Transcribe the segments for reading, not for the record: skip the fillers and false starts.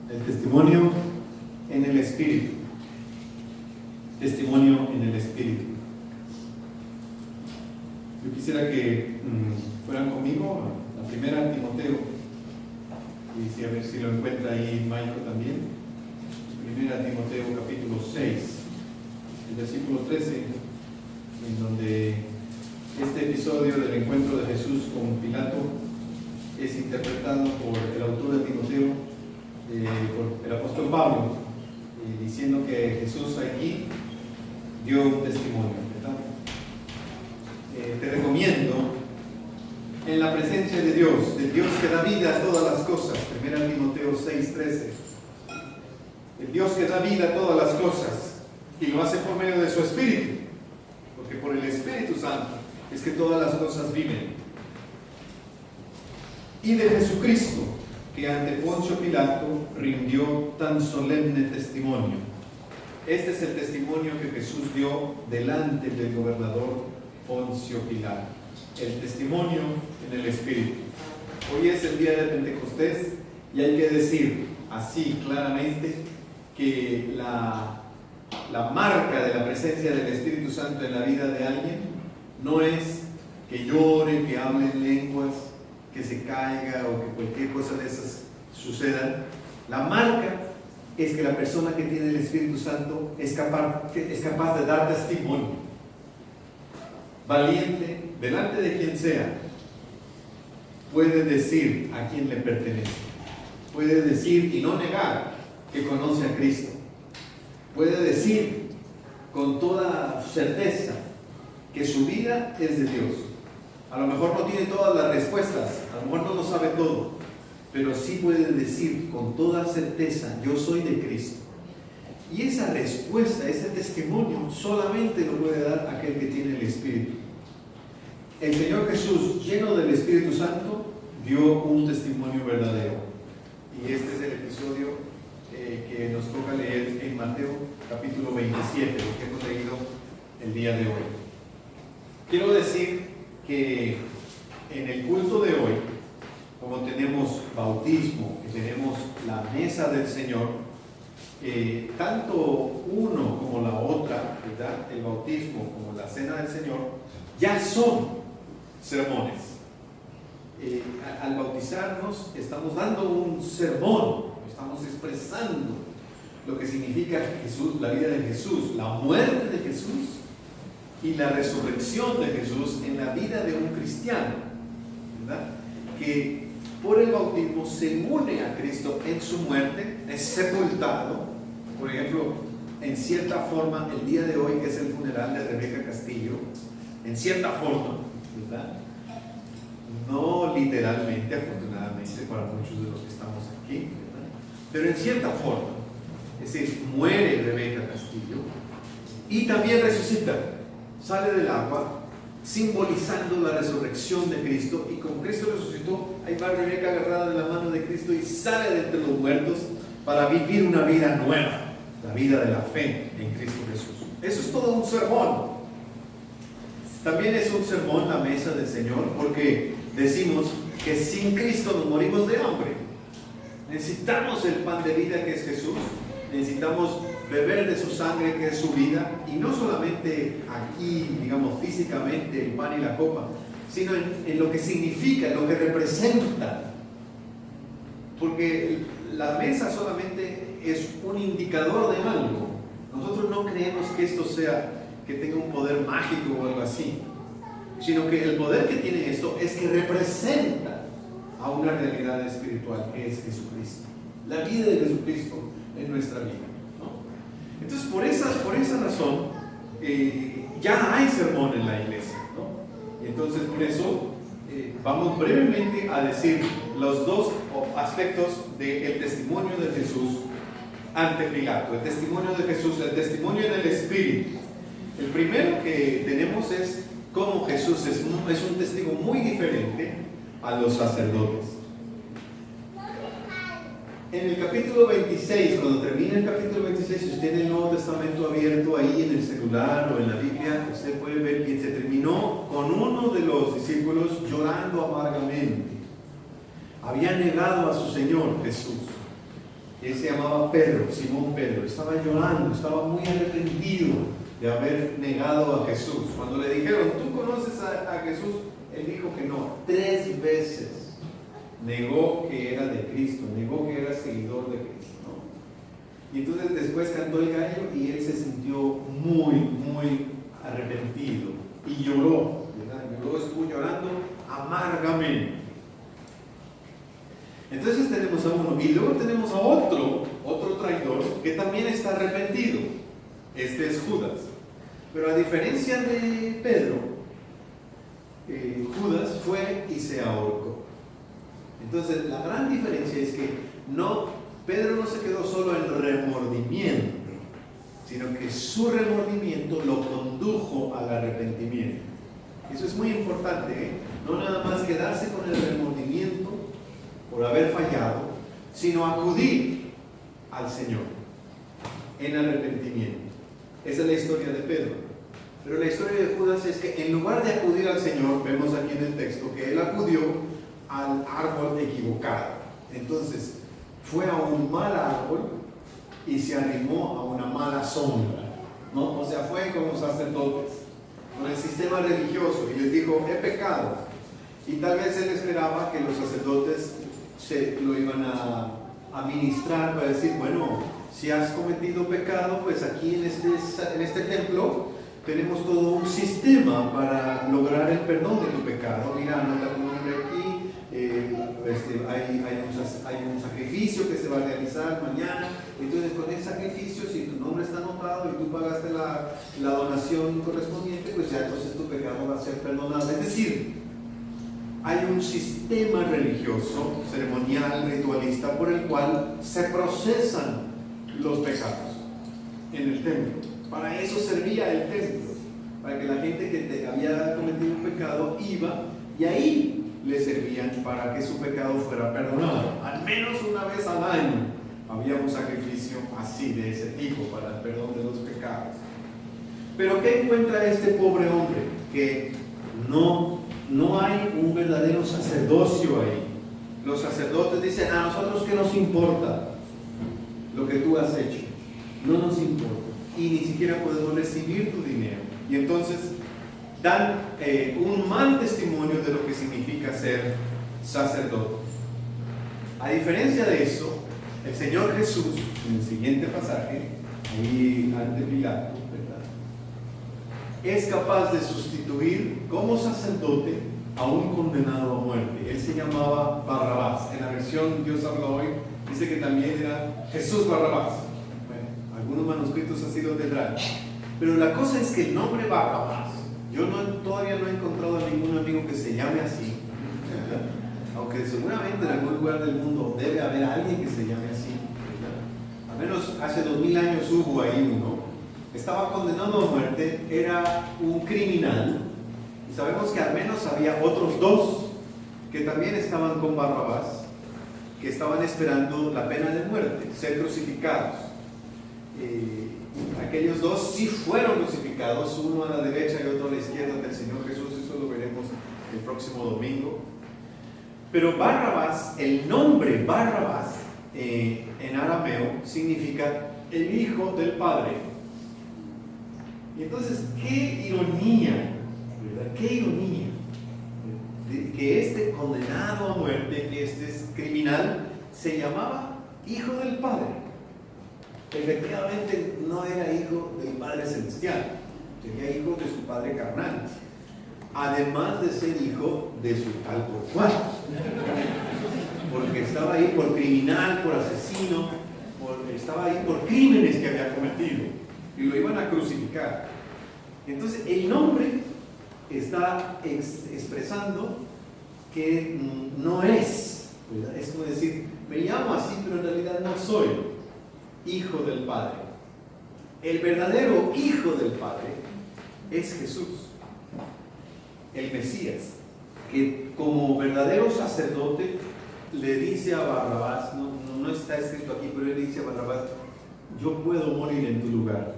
El testimonio en el Espíritu. Testimonio en el Espíritu. Yo quisiera que fueran conmigo a la primera Timoteo. Y si, a ver si lo encuentra ahí Michael también. Primera Timoteo capítulo 6, el versículo 13, en donde este episodio del encuentro de Jesús con Pilato es interpretado por el autor de Timoteo, por el apóstol Pablo, diciendo que Jesús allí dio un testimonio, ¿verdad? Te recomiendo, en la presencia de Dios, del Dios que da vida a todas las cosas, 1 Timoteo 6:13, el Dios que da vida a todas las cosas y lo hace por medio de su Espíritu, porque por el Espíritu Santo es que todas las cosas viven, y de Jesucristo, que ante Poncio Pilato rindió tan solemne testimonio. Este es el testimonio que Jesús dio delante del gobernador Poncio Pilato, el testimonio en el Espíritu. Hoy es el día de Pentecostés y hay que decir así claramente que la marca de la presencia del Espíritu Santo en la vida de alguien no es que llore, que hable en lenguas, que se caiga o que cualquier cosa de esas suceda. La marca es que la persona que tiene el Espíritu Santo es capaz de dar testimonio, valiente, delante de quien sea, puede decir a quién le pertenece, puede decir y no negar que conoce a Cristo, puede decir con toda certeza que su vida es de Dios. A lo mejor no tiene todas las respuestas, a lo mejor no lo sabe todo, pero sí puede decir con toda certeza: yo soy de Cristo. Y esa respuesta, ese testimonio, solamente lo puede dar aquel que tiene el Espíritu. El Señor Jesús, lleno del Espíritu Santo, dio un testimonio verdadero. Y este es el episodio que nos toca leer en Mateo capítulo 27, lo que hemos leído el día de hoy. Quiero decir que en el culto de hoy, como tenemos bautismo, que tenemos la mesa del Señor, tanto uno como la otra, ¿verdad?, el bautismo como la cena del Señor, ya son sermones. Al bautizarnos estamos dando un sermón, estamos expresando lo que significa Jesús, la vida de Jesús, la muerte de Jesús y la resurrección de Jesús en la vida de un cristiano, ¿verdad?, que por el bautismo se une a Cristo en su muerte, es sepultado. Por ejemplo, en cierta forma, el día de hoy, que es el funeral de Rebeca Castillo, en cierta forma, ¿verdad?, no literalmente, afortunadamente para muchos de los que estamos aquí, ¿verdad?, pero en cierta forma, es decir, muere Rebeca Castillo y también resucita, sale del agua, simbolizando la resurrección de Cristo, y como Cristo resucitó, ahí va Rebeca agarrada de la mano de Cristo y sale de entre los muertos para vivir una vida nueva, la vida de la fe en Cristo Jesús. Eso es todo un sermón. También es un sermón la mesa del Señor, porque decimos que sin Cristo nos morimos de hambre. Necesitamos el pan de vida que es Jesús, necesitamos beber de su sangre que es su vida, y no solamente aquí, digamos, físicamente el pan y la copa, sino en lo que significa, en lo que representa, porque la mesa solamente es un indicador de algo. Nosotros no creemos que esto sea, que tenga un poder mágico o algo así, sino que el poder que tiene esto es que representa a una realidad espiritual que es Jesucristo, la vida de Jesucristo en nuestra vida. Entonces, por esa razón, ya hay sermón en la iglesia, ¿no? Y entonces, por eso, vamos brevemente a decir los dos aspectos del testimonio de Jesús ante Pilato. El testimonio de Jesús, el testimonio en el Espíritu. El primero que tenemos es cómo Jesús es un testigo muy diferente a los sacerdotes. En el capítulo 26, cuando termina el capítulo 26, si usted tiene el Nuevo Testamento abierto ahí en el celular o en la Biblia, usted puede ver que se terminó con uno de los discípulos llorando amargamente. Había negado a su Señor Jesús. Él se llamaba Pedro, Simón Pedro. Estaba llorando, estaba muy arrepentido de haber negado a Jesús. Cuando le dijeron, ¿tú conoces a Jesús? Él dijo que no. 3 veces negó que era de Cristo, negó que era seguidor de Cristo, ¿no? Y entonces después cantó el gallo y él se sintió muy arrepentido y lloró, ¿verdad? Lloró, estuvo llorando amargamente. Entonces tenemos a uno y luego tenemos a otro traidor que también está arrepentido. Este es Judas. Pero a diferencia de Pedro, Judas fue y se ahorcó. Entonces la gran diferencia es que Pedro no se quedó solo en remordimiento, sino que su remordimiento lo condujo al arrepentimiento. Eso es muy importante, ¿eh? No nada más quedarse con el remordimiento por haber fallado, sino acudir al Señor en arrepentimiento. Esa es la historia de Pedro. Pero la historia de Judas es que en lugar de acudir al Señor, vemos aquí en el texto que él acudió al árbol equivocado. Entonces fue a un mal árbol y se arrimó a una mala sombra, ¿no? O sea, fue con los sacerdotes, con el sistema religioso, y les dijo, he pecado. Y tal vez él esperaba que los sacerdotes lo iban a ministrar para decir, bueno, si has cometido pecado, pues aquí en este templo tenemos todo un sistema para lograr el perdón de tu pecado. Mira, anota tu nombre aquí, hay un sacrificio que se va a realizar mañana. Entonces con el sacrificio, si tu nombre está anotado y tú pagaste la donación correspondiente, pues ya entonces tu pecado va a ser perdonado. Es decir, hay un sistema religioso, ceremonial, ritualista, por el cual se procesan los pecados en el templo. Para eso servía el templo, para que la gente que había cometido un pecado iba y ahí le servían para que su pecado fuera perdonado. Al menos una vez al año había un sacrificio así, de ese tipo, para el perdón de los pecados. Pero ¿qué encuentra este pobre hombre? Que no hay un verdadero sacerdocio ahí. Los sacerdotes dicen, a nosotros ¿qué nos importa lo que tú has hecho? No nos importa. Y ni siquiera podemos recibir tu dinero. Y entonces dan un mal testimonio de lo que significa ser sacerdote. A diferencia de eso, el Señor Jesús, en el siguiente pasaje, ahí ante Pilato, ¿verdad?, es capaz de sustituir como sacerdote a un condenado a muerte. Él se llamaba Barrabás. En la versión Dios habla hoy, dice que también era Jesús Barrabás. Algunos manuscritos así lo tendrán. Pero la cosa es que el nombre Barrabás, yo todavía no he encontrado a ningún amigo que se llame así, ¿verdad? Aunque seguramente en algún lugar del mundo debe haber alguien que se llame así, ¿verdad? Al menos hace 2000 años hubo ahí uno. Estaba condenado a muerte, era un criminal, y sabemos que al menos había otros 2 que también estaban con Barrabás, que estaban esperando la pena de muerte, ser crucificados. Aquellos 2 sí fueron crucificados, uno a la derecha y otro a la izquierda del Señor Jesús. Eso lo veremos el próximo domingo. Pero Barrabás, el nombre Barrabás en arameo significa el hijo del Padre. Y entonces, qué ironía, ¿verdad? Qué ironía que este condenado a muerte, que este criminal, se llamaba hijo del Padre. Efectivamente no era hijo del Padre Celestial, sería hijo de su padre carnal, además de ser hijo de su tal por cual, porque estaba ahí por criminal, por asesino, estaba ahí por crímenes que había cometido y lo iban a crucificar. Entonces el nombre está expresando que no es, ¿verdad? Es como decir, me llamo así pero en realidad no soy hijo del Padre. El verdadero hijo del Padre es Jesús, el Mesías, que como verdadero sacerdote le dice a Barrabás, no está escrito aquí, pero él dice a Barrabás, yo puedo morir en tu lugar.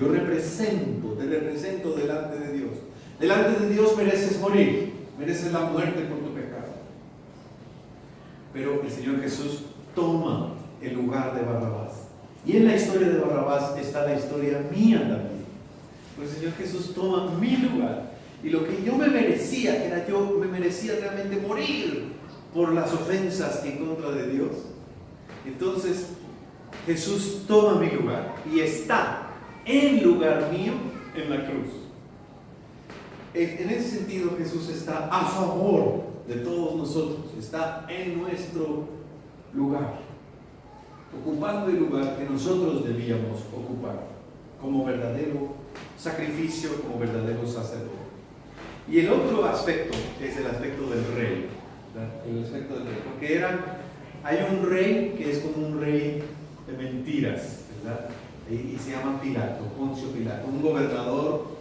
Yo te represento delante de Dios. Delante de Dios mereces morir, mereces la muerte por tu pecado. Pero el Señor Jesús toma el lugar de Barrabás. Y en la historia de Barrabás está la historia mía también. Pues el Señor Jesús toma mi lugar. Y lo que yo me merecía, que era yo, me merecía realmente morir por las ofensas en contra de Dios. Entonces, Jesús toma mi lugar y está en lugar mío en la cruz. En ese sentido, Jesús está a favor de todos nosotros, está en nuestro lugar, ocupando el lugar que nosotros debíamos ocupar, como verdadero sacrificio, como verdadero sacerdote. Y el otro aspecto es el aspecto del rey, ¿verdad? El aspecto del rey, porque hay un rey que es como un rey de mentiras, ¿verdad? Y se llama Pilato, Poncio Pilato, un gobernador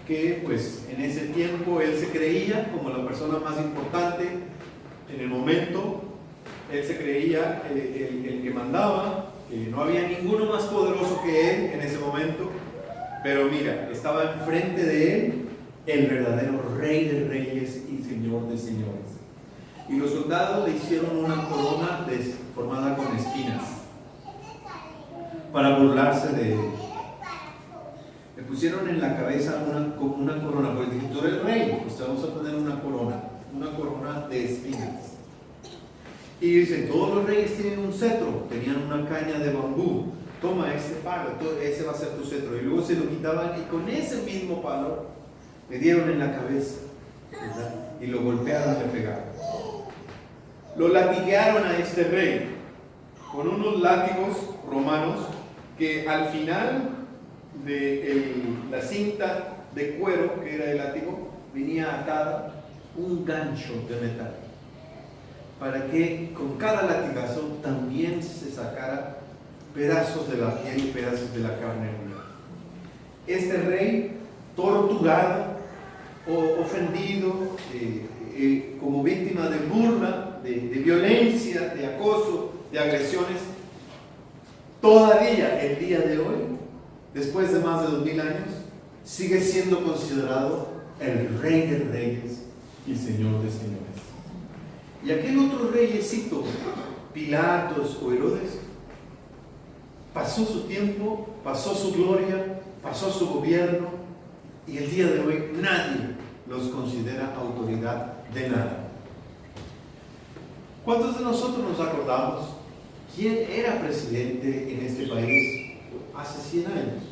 que pues en ese tiempo él se creía como la persona más importante en el momento. Él se creía el que mandaba, que no había ninguno más poderoso que él en ese momento, pero mira, estaba enfrente de él el verdadero Rey de Reyes y Señor de Señores. Y los soldados le hicieron una corona formada con espinas para burlarse de él. Le pusieron en la cabeza una corona, porque dijeron: tú eres rey, pues te vamos a poner una corona de espinas. Y dicen: todos los reyes tienen un cetro, tenían una caña de bambú, toma este palo, ese va a ser tu cetro. Y luego se lo quitaban y con ese mismo palo le dieron en la cabeza, ¿verdad? Y lo golpearon, le pegaron. Lo latiguearon a este rey con unos látigos romanos que al final de la cinta de cuero que era el látigo venía atada un gancho de metal, para que con cada latigazo también se sacara pedazos de la piel y pedazos de la carne humana. Este rey, torturado o ofendido, como víctima de burla, de violencia, de acoso, de agresiones, todavía el día de hoy, después de más de 2000 años, sigue siendo considerado el Rey de Reyes y Señor de Señores. Y aquel otro reyesito, Pilatos o Herodes, pasó su tiempo, pasó su gloria, pasó su gobierno, y el día de hoy nadie los considera autoridad de nada. ¿Cuántos de nosotros nos acordamos quién era presidente en este país hace 100 años?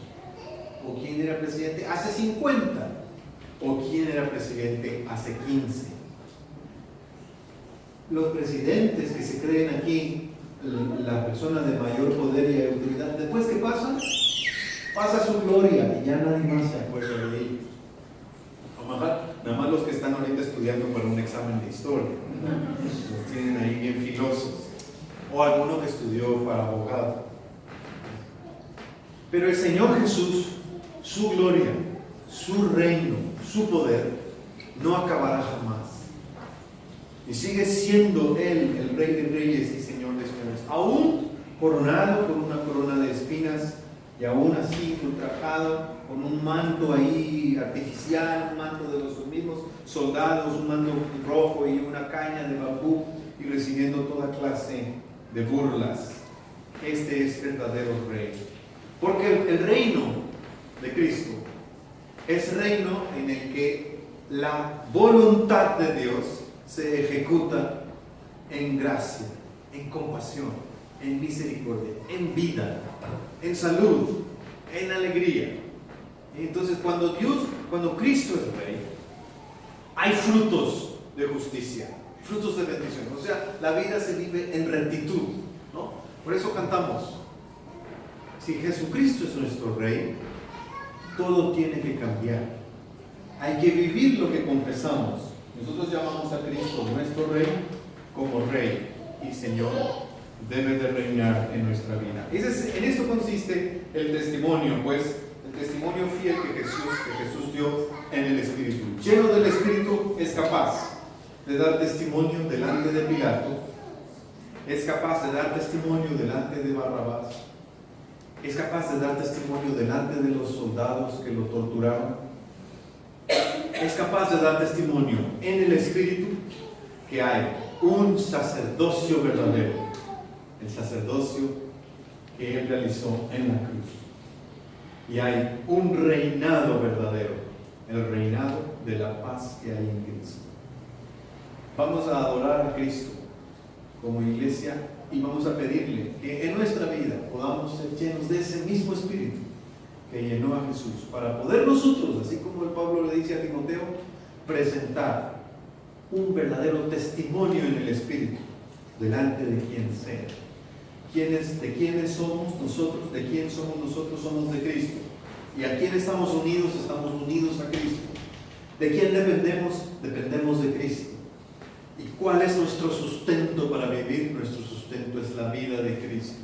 ¿O quién era presidente hace 50? ¿O quién era presidente hace 15? Los presidentes que se creen aquí, la persona de mayor poder y autoridad, después que pasa su gloria y ya nadie más se acuerda de ellos. Nada más los que están ahorita estudiando para un examen de historia, los tienen ahí bien filosos, o alguno que estudió para abogado. Pero el Señor Jesús, su gloria, su reino, su poder, no acabará jamás. Y sigue siendo Él el Rey de Reyes y Señor de Señores, aún coronado con una corona de espinas, y aún así ultrajado con un manto ahí artificial, un manto de los mismos soldados, un manto rojo y una caña de bambú, y recibiendo toda clase de burlas. Este es verdadero Rey, porque el reino de Cristo es reino en el que la voluntad de Dios se ejecuta en gracia, en compasión, en misericordia, en vida, en salud, en alegría. Y entonces cuando Cristo es Rey, hay frutos de justicia, frutos de bendición. O sea, la vida se vive en rectitud, ¿no? Por eso cantamos: si Jesucristo es nuestro Rey, todo tiene que cambiar. Hay que vivir lo que confesamos. Nosotros llamamos a Cristo nuestro Rey, como Rey y Señor debe de reinar en nuestra vida. En esto consiste el testimonio, pues, el testimonio fiel que Jesús dio en el Espíritu. Lleno del Espíritu, es capaz de dar testimonio delante de Pilato, es capaz de dar testimonio delante de Barrabás, es capaz de dar testimonio delante de los soldados que lo torturaron, es capaz de dar testimonio en el Espíritu que hay un sacerdocio verdadero, el sacerdocio que Él realizó en la cruz. Y hay un reinado verdadero, el reinado de la paz que hay en Cristo. Vamos a adorar a Cristo como iglesia y vamos a pedirle que en nuestra vida podamos ser llenos de ese mismo Espíritu que llenó a Jesús, para poder nosotros, así como el Pablo le dice a Timoteo, presentar un verdadero testimonio en el Espíritu delante de quien sea. ¿De quiénes somos nosotros? ¿De quién somos nosotros? Somos de Cristo. ¿Y a quién estamos unidos? Estamos unidos a Cristo. ¿De quién dependemos? Dependemos de Cristo. ¿Y cuál es nuestro sustento para vivir? Nuestro sustento es la vida de Cristo.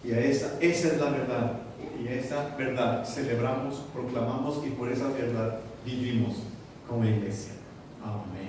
Y esa es la verdad. Y a esa verdad celebramos, proclamamos y por esa verdad vivimos como iglesia. Amén.